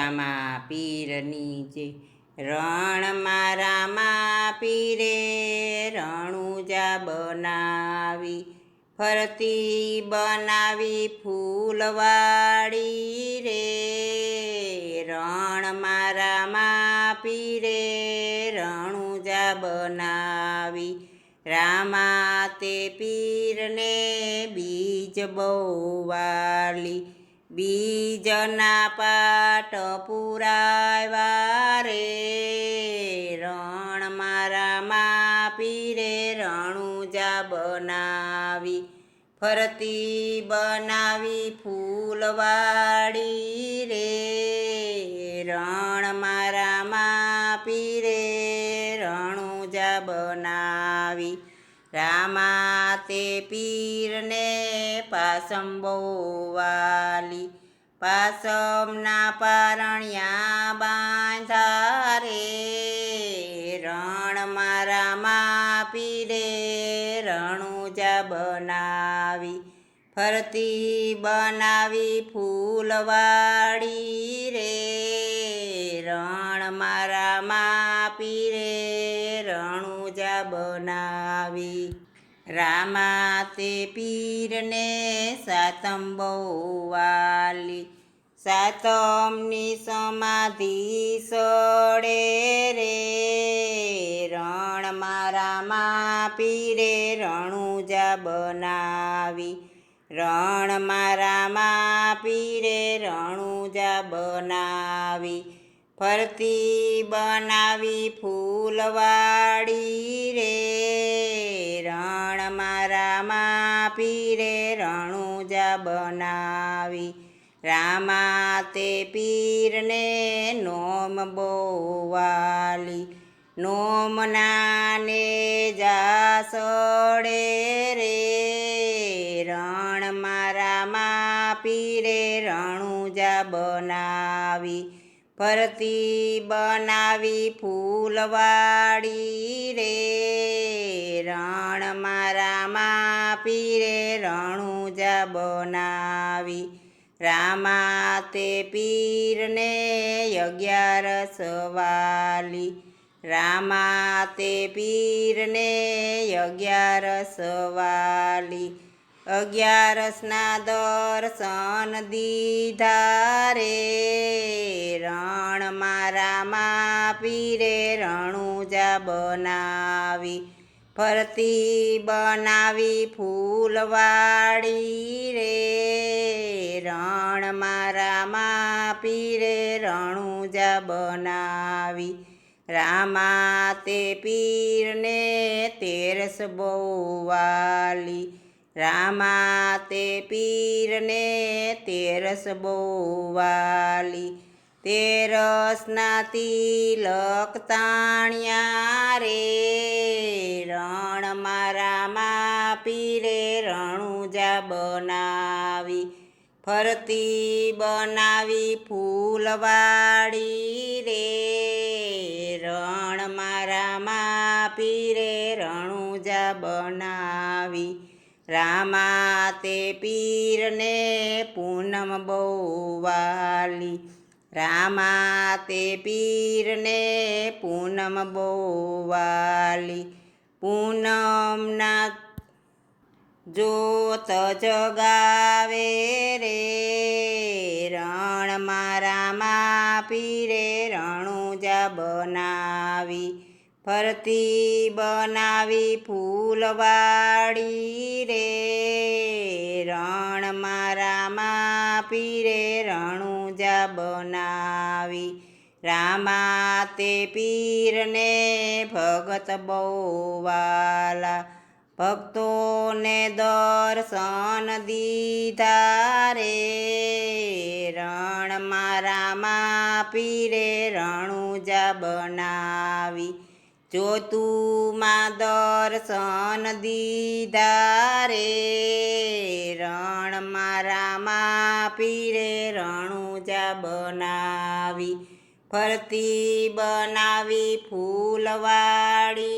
રામા પીરની જે રણમાં રામા પીરે રણુજા બનાવી, ફરતી બનાવી ફૂલવાડી રે, રણમાં રામા પીરે રણુજા બનાવી, રામા તે પીરને બીજ બહુ વાલી, બીજના પાટ પુરાવ્યા રે, રણમાં રામા પીરે રણુજા બનાવી, ફરતી બનાવી ફૂલવાડી રે, રણમાં રામા પીરે રણુજા બનાવી, રામા તે પીરને પાસમ બહુ વાલી, પાસમના પારણ્યા બાંધા રે, રણમાં રામા પીરે રણુજા બનાવી, ફરતી બનાવી ફૂલવાડી રે, રણમાં રામા પીરે રણુજા બનાવી, રામા તે પીરને સાતમ બહુ વાલી, સાતમની સમાધિ સડે રે, રણમાં રામા પીરે રણુજા બનાવી, રણમાં રામા પીરે રણુજા બનાવી, ફરતી બનાવી ફૂલવાડી રે, રણમાં રામા પીરે રણુજા બનાવી, રામા તે પીરને નોમ બહુ વાલી, નોમના ને જાસડે રે, રણમાં રામા પીરે રણુજા બનાવી, ફરતી બનાવી ફૂલવાડી રે, રણમાં રામા પીરે રણુજા બનાવી, રામા તે પીરને 11 વાલી, રામા તે પીરને 11 વાલી, 11ના દર્શન દીધા રે, રણમાં રામા પીરે રણુજા બનાવી, ફરતી બનાવી ફૂલવાડી રે, રણમાં રામા પીરે રણુજા બનાવી, રામા તે પીરને 13 બહુ વાલી, રામા તે પીરને 13 બહુ વાલી, 13ના તિલક તાણ્યા રે, રણમાં રામા પીરે રણુજા બનાવી, ફરતી બનાવી ફૂલવાડી રે, રણમાં રામા પીરે રણુજા બનાવી, રામા તે પીરને પૂનમ બહુ વાલી, રામા તે પીરને પૂનમ બહુ વાલી, પૂનમના જોત જગાવે રે, રણમાં રામા પીરે રણુજા બનાવી, ફરતી બનાવી ફૂલવાડી રે, રણમાં રામા પીરે રણુજા બનાવી, રામા તે પીરને ભગત બહુ વાલા, ભક્તોને દર્શન દીધા રે, રણમાં રામા પીરે રણુજા બનાવી, જોતુમાં દર્શન દીધા રે, રણમાં રામા પીરે રણુજા બનાવી, ફરતી બનાવી ફૂલવાડી